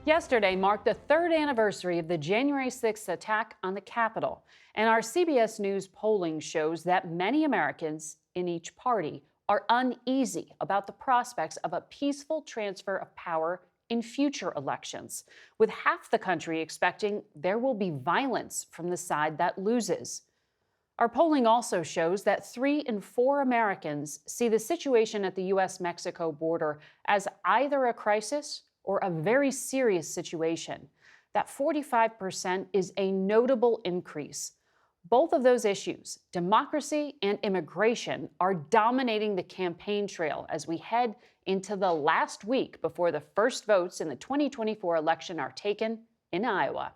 Yesterday marked the third anniversary of the January 6th attack on the Capitol. And our CBS News polling shows that many Americans in each party are uneasy about the prospects of a peaceful transfer of power in future elections, with half the country expecting there will be violence from the side that loses. Our polling also shows that 3 in 4 Americans see the situation at the U.S.-Mexico border as either a crisis or a very serious situation. That 45% is a notable increase. Both of those issues, democracy and immigration, are dominating the campaign trail as we head into the last week before the first votes in the 2024 election are taken in Iowa.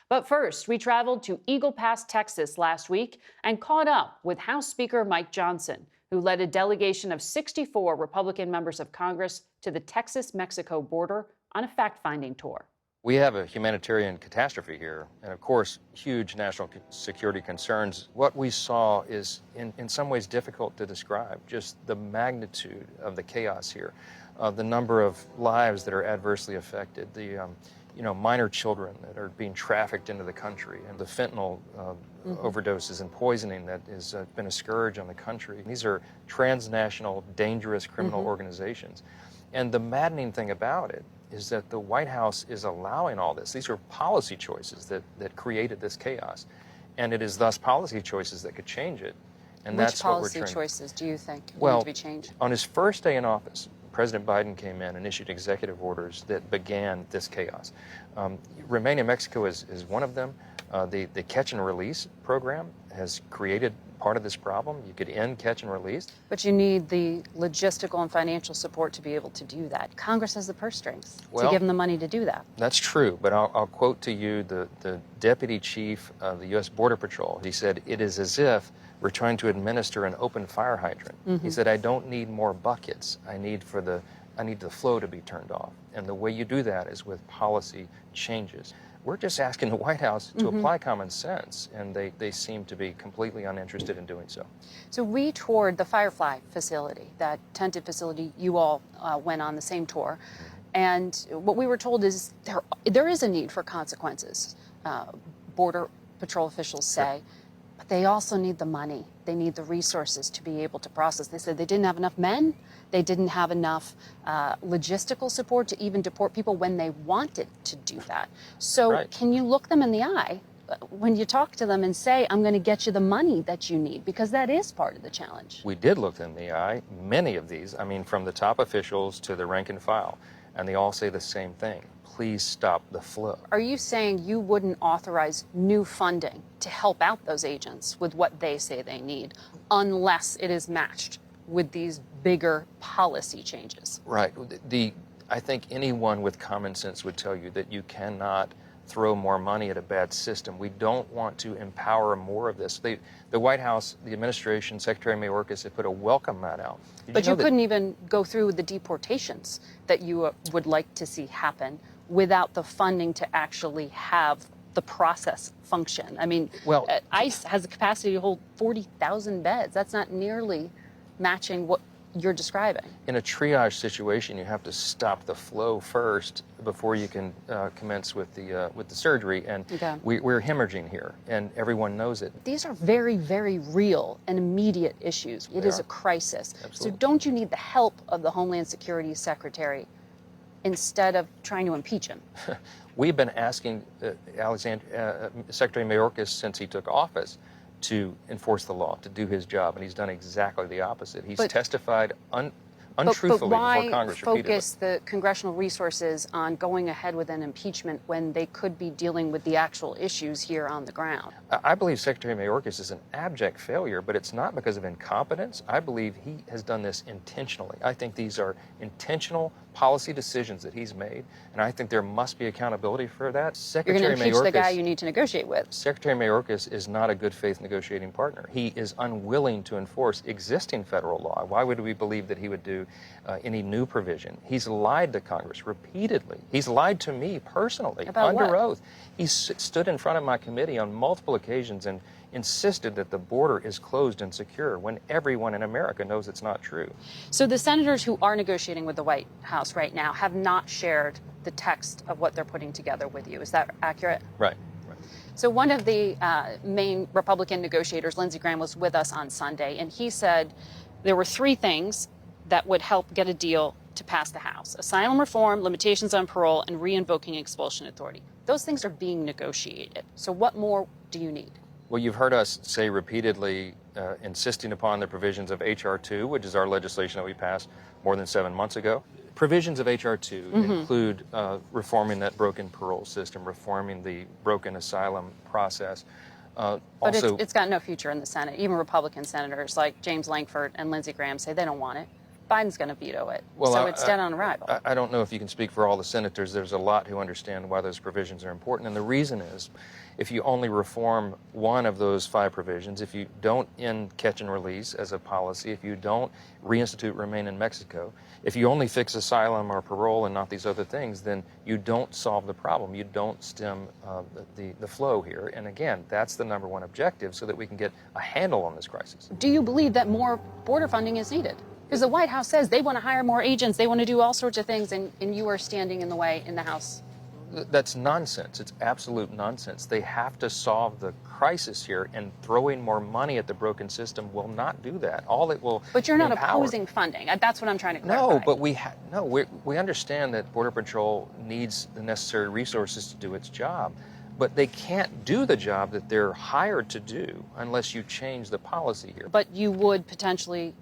But first, we traveled to Eagle Pass, Texas last week and caught up with House Speaker Mike Johnson, who led a delegation of 64 Republican members of Congress to the Texas-Mexico border on a fact-finding tour. We have a humanitarian catastrophe here, and of course, huge national security concerns. What we saw is, in some ways, difficult to describe, just the magnitude of the chaos here, the number of lives that are adversely affected, the minor children that are being trafficked into the country, and the fentanyl overdoses and poisoning that has been a scourge on the country. These are transnational, dangerous criminal organizations. And the maddening thing about it is that the White House is allowing all this. These are policy choices that created this chaos. And it is thus policy choices that could change it. And Which that's what we're policy trying. choices do you think need Well, to be changed? on his first day in office, President Biden came in and issued executive orders that began this chaos. Remain in Mexico is one of them. The catch and release program has created part of this problem. You could end catch and release. But you need the logistical and financial support to be able to do that. Congress has the purse strings to give them the money to do that. That's true, but I'll quote to you the deputy chief of the U.S. Border Patrol. He said, "It is as if we're trying to administer an open fire hydrant." He said, "I don't need more buckets. I need the flow to be turned off." And the way you do that is with policy changes. We're just asking the White House to apply common sense, and they seem to be completely uninterested in doing so. So we toured the Firefly facility, that tented facility. You all went on the same tour. And what we were told is there is a need for consequences, Border Patrol officials say. But they also need the money. They need the resources to be able to process. They said they didn't have enough men. They didn't have enough logistical support to even deport people when they wanted to do that. So Can you look them in the eye when you talk to them and say, I'm going to get you the money that you need? Because that is part of the challenge. We did look them in the eye. Many of these, from the top officials to the rank and file, and they all say the same thing. Please stop the flow. Are you saying you wouldn't authorize new funding to help out those agents with what they say they need unless it is matched with these bigger policy changes? Right. I think anyone with common sense would tell you that you cannot throw more money at a bad system. We don't want to empower more of this. The White House, the administration, Secretary Mayorkas have put a welcome mat out. But you couldn't even go through the deportations that you would like to see happen without the funding to actually have the process function. ICE has the capacity to hold 40,000 beds. That's not nearly matching what you're describing. In a triage situation, you have to stop the flow first before you can commence with the surgery. And we're hemorrhaging here, and everyone knows it. These are very, very real and immediate issues. It is a crisis. Absolutely. So don't you need the help of the Homeland Security Secretary instead of trying to impeach him? We've been asking Secretary Mayorkas since he took office to enforce the law, to do his job, and he's done exactly the opposite. He's testified untruthfully before Congress repeatedly. But why focus the congressional resources on going ahead with an impeachment when they could be dealing with the actual issues here on the ground? I believe Secretary Mayorkas is an abject failure, but it's not because of incompetence. I believe he has done this intentionally. I think these are intentional policy decisions that he's made, and I think there must be accountability for that. You're going to impeach the guy you need to negotiate with. Secretary Mayorkas is not a good faith negotiating partner. He is unwilling to enforce existing federal law. Why would we believe that he would do any new provision? He's lied to Congress repeatedly. He's lied to me personally under oath. He stood in front of my committee on multiple occasions and insisted that the border is closed and secure when everyone in America knows it's not true. So the senators who are negotiating with the White House right now have not shared the text of what they're putting together with you. Is that accurate? Right. So one of the main Republican negotiators, Lindsey Graham, was with us on Sunday, and he said there were three things that would help get a deal to pass the House: asylum reform, limitations on parole, and re-invoking expulsion authority. Those things are being negotiated. So what more do you need? Well, you've heard us say repeatedly, insisting upon the provisions of H.R. 2, which is our legislation that we passed more than 7 months ago. Provisions of H.R. 2 include reforming that broken parole system, reforming the broken asylum process. But Also, it's got no future in the Senate. Even Republican senators like James Lankford and Lindsey Graham say they don't want it. Biden's going to veto it. Well, so it's dead on arrival. I don't know if you can speak for all the senators. There's a lot who understand why those provisions are important. And the reason is, if you only reform one of those 5 provisions, if you don't end catch and release as a policy, if you don't reinstitute remain in Mexico, if you only fix asylum or parole and not these other things, then you don't solve the problem. You don't stem the flow here. And again, that's the #1 objective, so that we can get a handle on this crisis. Do you believe that more border funding is needed? Because the White House says they want to hire more agents, they want to do all sorts of things, and you are standing in the way in the House. That's nonsense. It's absolute nonsense. They have to solve the crisis here, and throwing more money at the broken system will not do that. All it will But you're not empower. opposing funding. That's what I'm trying to clarify. No, but we understand that Border Patrol needs the necessary resources to do its job. But they can't do the job that they're hired to do unless you change the policy here. But you would potentially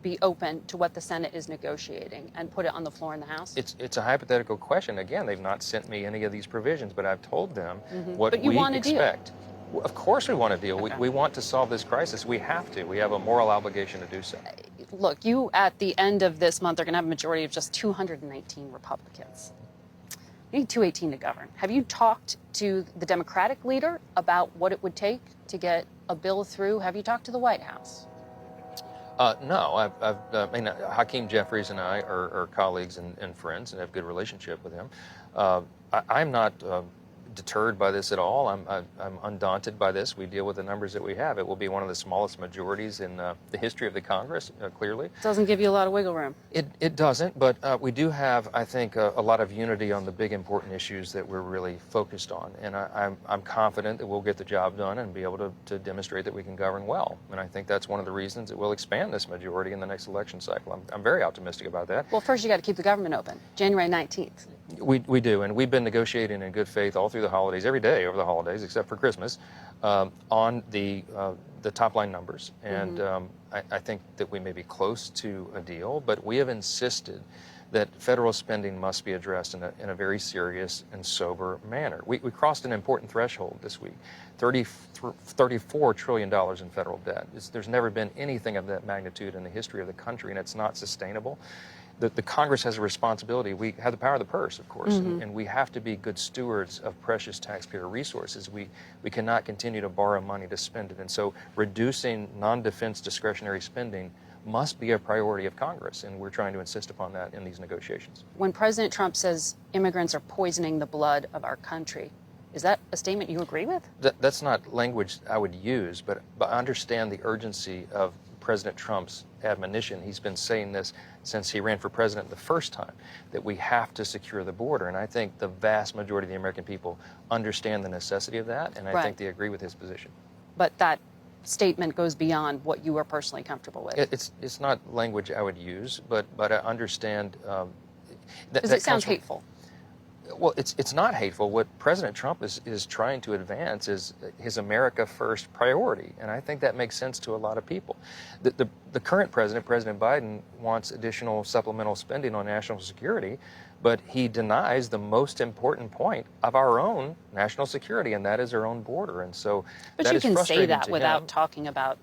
be open to what the Senate is negotiating and put it on the floor in the House? It's a hypothetical question. Again, they've not sent me any of these provisions, but I've told them what But you we want a deal. expect. Well, of course we want a deal. Okay. We want to solve this crisis. We have to. We have a moral obligation to do so. Look, you at the end of this month are going to have a majority of just 219 Republicans. You need 218 to govern. Have you talked to the Democratic leader about what it would take to get a bill through? Have you talked to the White House? No, Hakeem Jeffries and I are colleagues and friends and have a good relationship with him. I'm not deterred by this at all. I'm undaunted by this. We deal with the numbers that we have. It will be one of the smallest majorities in the history of the Congress, clearly. Doesn't give you a lot of wiggle room. It doesn't, but we do have, I think, a lot of unity on the big important issues that we're really focused on. And I'm confident that we'll get the job done and be able to demonstrate that we can govern well. And I think that's one of the reasons that we'll expand this majority in the next election cycle. I'm very optimistic about that. Well, first you got to keep the government open. January 19th. We do, and we've been negotiating in good faith all through the holidays, every day over the holidays, except for Christmas, on the top line numbers. And I think that we may be close to a deal, but we have insisted that federal spending must be addressed in a very serious and sober manner. We crossed an important threshold this week, $34 trillion in federal debt. There's never been anything of that magnitude in the history of the country, and it's not sustainable. The Congress has a responsibility. We have the power of the purse, of course, and we have to be good stewards of precious taxpayer resources. We cannot continue to borrow money to spend it. And so reducing non-defense discretionary spending must be a priority of Congress, and we're trying to insist upon that in these negotiations. When President Trump says immigrants are poisoning the blood of our country, is that a statement you agree with? That's not language I would use, but I understand the urgency of President Trump's admonition. He's been saying this since he ran for president the first time, that we have to secure the border. And I think the vast majority of the American people understand the necessity of that, and I think they agree with his position. But that statement goes beyond what you are personally comfortable with. It's not language I would use, but I understand. Because it sounds hateful. Well, it's not hateful. What President Trump is trying to advance is his America First priority, and I think that makes sense to a lot of people. The current president, President Biden, wants additional supplemental spending on national security, but he denies the most important point of our own national security, and that is our own border. And so But that you is can say frustrating that to without him. talking about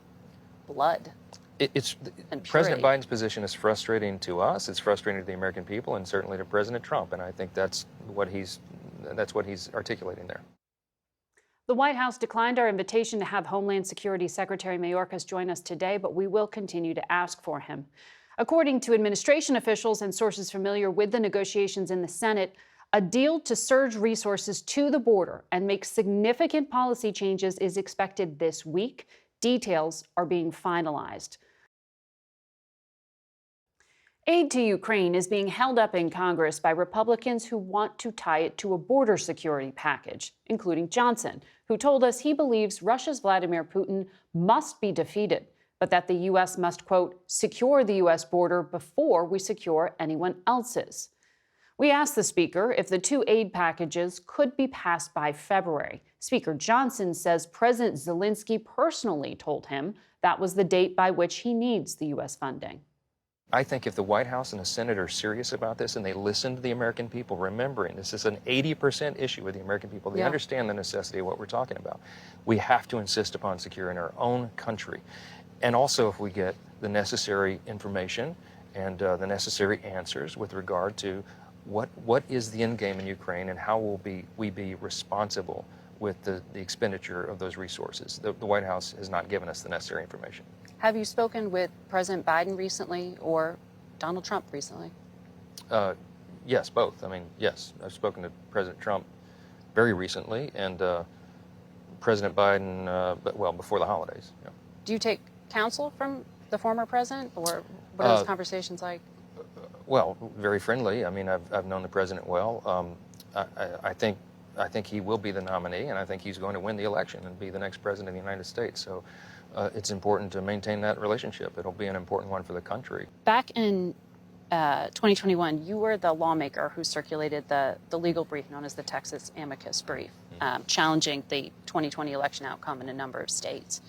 blood. And President purity. Biden's position is frustrating to us. It's frustrating to the American people, and certainly to President Trump. And I think that's what he's articulating there. The White House declined our invitation to have Homeland Security Secretary Mayorkas join us today, but we will continue to ask for him. According to administration officials and sources familiar with the negotiations in the Senate, a deal to surge resources to the border and make significant policy changes is expected this week. Details are being finalized. Aid to Ukraine is being held up in Congress by Republicans who want to tie it to a border security package, including Johnson, who told us he believes Russia's Vladimir Putin must be defeated, but that the U.S. must, quote, secure the U.S. border before we secure anyone else's. We asked the Speaker if the two aid packages could be passed by February. Speaker Johnson says President Zelensky personally told him that was the date by which he needs the U.S. funding. I think if the White House and the Senate are serious about this and they listen to the American people, remembering this is an 80% issue with the American people, they understand the necessity of what we're talking about. We have to insist upon securing our own country. And also if we get the necessary information and the necessary answers with regard to what is the end game in Ukraine and how will we be responsible with the expenditure of those resources. The White House has not given us the necessary information. Have you spoken with President Biden recently or Donald Trump recently? Yes, both. I mean, yes, I've spoken to President Trump very recently and President Biden, well, before the holidays. Yeah. Do you take counsel from the former president, or what are those conversations like? Well, very friendly. I mean, I've known the president well. I think he will be the nominee, and I think he's going to win the election and be the next president of the United States. So it's important to maintain that relationship. It'll be an important one for the country. Back in 2021, you were the lawmaker who circulated the legal brief known as the Texas amicus brief, challenging the 2020 election outcome in a number of states,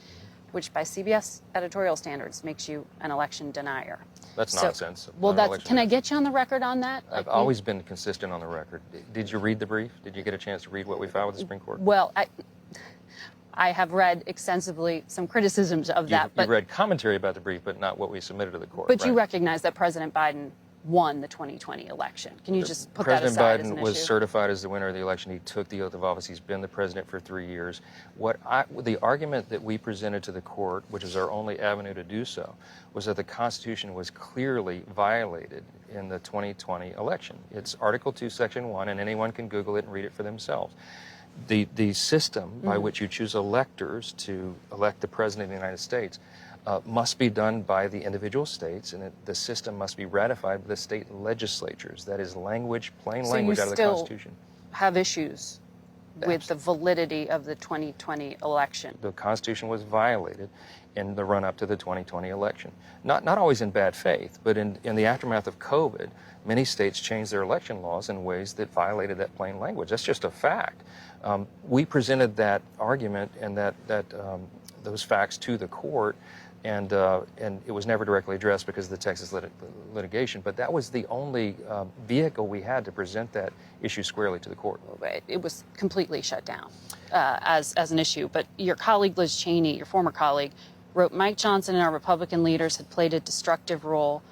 which by CBS editorial standards makes you an election denier. That's nonsense. Well, can I get you on the record on that? I've always been consistent on the record. Did you read the brief? Did you get a chance to read what we filed with the Supreme Court? Well, I have read extensively some criticisms of that. You read commentary about the brief, but not what we submitted to the court. But you recognize that President Biden won the 2020 election. Can you just put that aside as an issue? President Biden was certified as the winner of the election. He took the oath of office. He's been the president for 3 years. The argument that we presented to the court, which is our only avenue to do so, was that the Constitution was clearly violated in the 2020 election. It's Article 2, Section 1, and anyone can Google it and read it for themselves. The system by which you choose electors to elect the president of the United States must be done by the individual states, and the system must be ratified by the state legislatures. That is language, plain language out of the Constitution. Have issues with the validity of the 2020 election. The Constitution was violated in the run-up to the 2020 election. Not always in bad faith, but in the aftermath of COVID, many states changed their election laws in ways that violated that plain language. That's just a fact. We presented that argument and those facts to the court, and it was never directly addressed because of the Texas litigation, but that was the only vehicle we had to present that issue squarely to the court. It was completely shut down as an issue, but your colleague Liz Cheney, your former colleague, wrote, Mike Johnson and our Republican leaders had played a destructive role.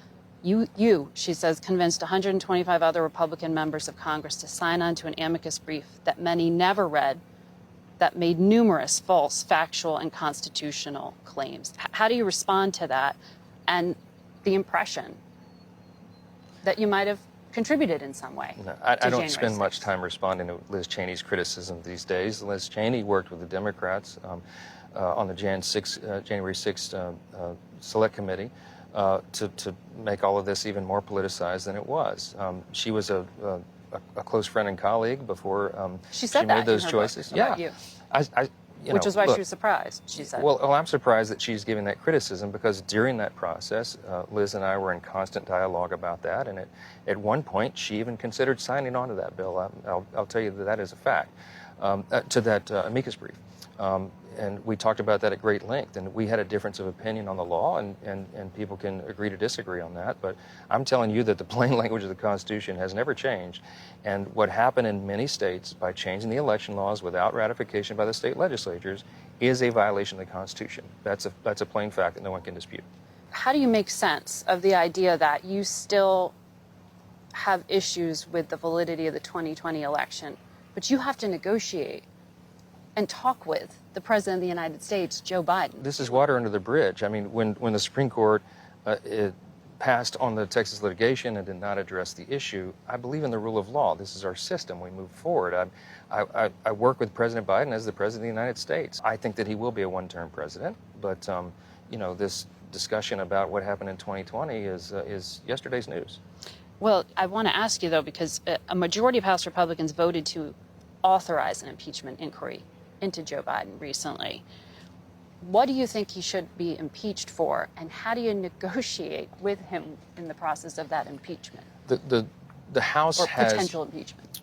You, she says, convinced 125 other Republican members of Congress to sign on to an amicus brief that many never read, that made numerous false, factual, and constitutional claims. How do you respond to that and the impression that you might have contributed in some way? No, I don't spend much time responding to Liz Cheney's criticism these days. Liz Cheney worked with the Democrats on the January 6th Select Committee to make all of this even more politicized than it was. She was a close friend and colleague before she made those choices. About you. Which is why she was surprised, she said. Well, I'm surprised that she's giving that criticism because during that process, Liz and I were in constant dialogue about that, and at one point she even considered signing on to that bill. I'll tell you that is a fact, to that amicus brief. And we talked about that at great length, and we had a difference of opinion on the law, and people can agree to disagree on that, but I'm telling you that the plain language of the Constitution has never changed, and what happened in many states by changing the election laws without ratification by the state legislatures is a violation of the Constitution. That's a plain fact that no one can dispute. How do you make sense of the idea that you still have issues with the validity of the 2020 election, but you have to negotiate and talk with the President of the United States, Joe Biden? This is water under the bridge. I mean, when the Supreme Court passed on the Texas litigation and did not address the issue, I believe in the rule of law. This is our system. We move forward. I work with President Biden as the President of the United States. I think that he will be a one-term president, but this discussion about what happened in 2020 is yesterday's news. Well, I want to ask you, though, because a majority of House Republicans voted to authorize an impeachment inquiry into Joe Biden recently. What do you think he should be impeached for, and how do you negotiate with him in the process of that impeachment? The House or has potential impeachment.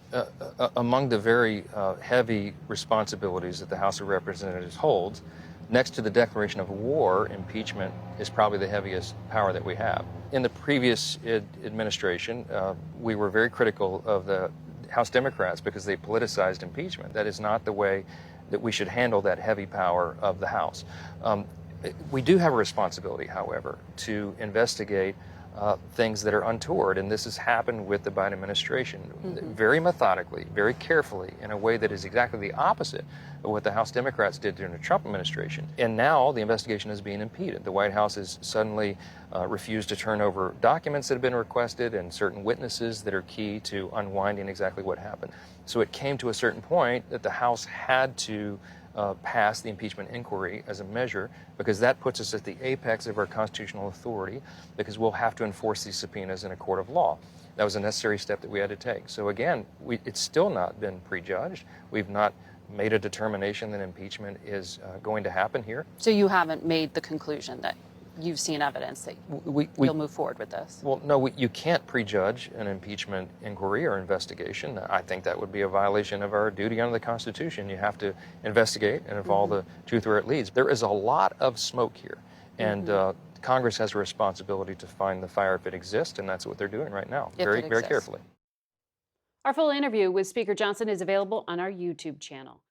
Among the very heavy responsibilities that the House of Representatives holds, next to the declaration of war, impeachment is probably the heaviest power that we have. In the previous administration, we were very critical of the House Democrats because they politicized impeachment. That is not the way that we should handle that heavy power of the House. We do have a responsibility, however, to investigate things that are untoward, and this has happened with the Biden administration very methodically, very carefully, in a way that is exactly the opposite of what the House Democrats did during the Trump administration. And now the investigation is being impeded. The White House has suddenly refused to turn over documents that have been requested and certain witnesses that are key to unwinding exactly what happened. So it came to a certain point that the House had to pass the impeachment inquiry as a measure, because that puts us at the apex of our constitutional authority, because we'll have to enforce these subpoenas in a court of law. That was a necessary step that we had to take. So again, it's still not been prejudged. We've not made a determination that impeachment is going to happen here. So you haven't made the conclusion that you've seen evidence that you'll move forward with this? Well, no, you can't prejudge an impeachment inquiry or investigation. I think that would be a violation of our duty under the Constitution. You have to investigate, and if all the truth where it leads. There is a lot of smoke here, and Congress has a responsibility to find the fire if it exists, and that's what they're doing right now, very carefully. Our full interview with Speaker Johnson is available on our YouTube channel.